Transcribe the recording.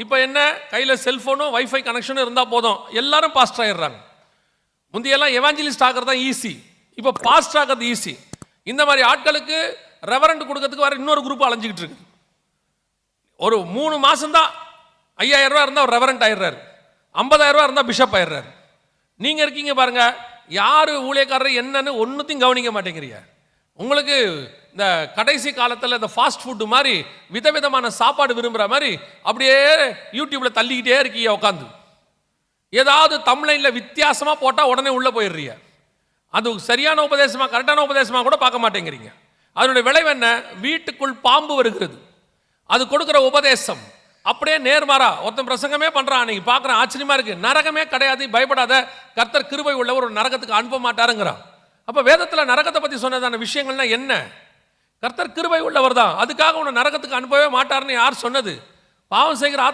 இப்போ என்ன, கையில் செல்ஃபோனும் வைஃபை கனெக்ஷனும் இருந்தால் போதும், எல்லாரும் பாஸ்டர் ஆயிடுறாங்க. முந்தையெல்லாம் எவாஞ்சலிஸ்ட் ஆகிறது தான் ஈஸி, இப்போ பாஸ்டர் ஆகிறது ஈஸி. இந்த மாதிரி ஆட்களுக்கு ரெவரண்ட் கொடுக்கறதுக்கு வர இன்னொரு குரூப் அலைஞ்சிக்கிட்டு இருக்கு. ஒரு 3 மாதம் தான் 5000 ரூபா இருந்தால் ஒரு ரெவரண்ட் ஆயிடுறாரு, 50,000 ரூபா இருந்தால் பிஷப் ஆயிடுறாரு. நீங்கள் இருக்கீங்க பாருங்க, யார் ஊழியக்காரர் என்னன்னு ஒன்றுத்தையும் கவனிக்க மாட்டேங்கிறீங்க. உங்களுக்கு இந்த கடைசி காலத்தில் இந்த ஃபாஸ்ட் ஃபுட்டு மாதிரி விதவிதமான சாப்பாடு விரும்புகிற மாதிரி அப்படியே யூடியூப்பில் தள்ளிக்கிட்டே இருக்கீங்க உட்காந்து. ஏதாவது தமிழ்லைனில் வித்தியாசமாக போட்டால் உடனே உள்ளே போயிடுறீங்க. அது சரியான உபதேசமாக கரெக்டான உபதேசமாக கூட பார்க்க மாட்டேங்கிறீங்க. அதனுடைய விளைவு என்ன, வீட்டுக்குள் பாம்பு வருகிறது. அது கொடுக்குற உபதேசம் அப்படியே நேர்மாறா ஒருத்தன் பிரசங்கமே பண்ணுறான், அன்னைக்கு பார்க்குறேன், ஆச்சரியமாக இருக்குது. நரகமே கிடையாது, பயப்படாத, கர்த்தர் கிருபை உள்ளவர், ஒரு நரகத்துக்கு அனுப்ப மாட்டாருங்கிறான். அப்போ வேதத்தில் நரகத்தை பற்றி சொன்னதான விஷயங்கள்லாம் என்ன? கர்த்தர் கிருபை உள்ளவர் தான், அதுக்காக உன்னை நரகத்துக்கு அனுப்பவே மாட்டாருன்னு யார் சொன்னது? பாவம் செய்கிற ஆத்மா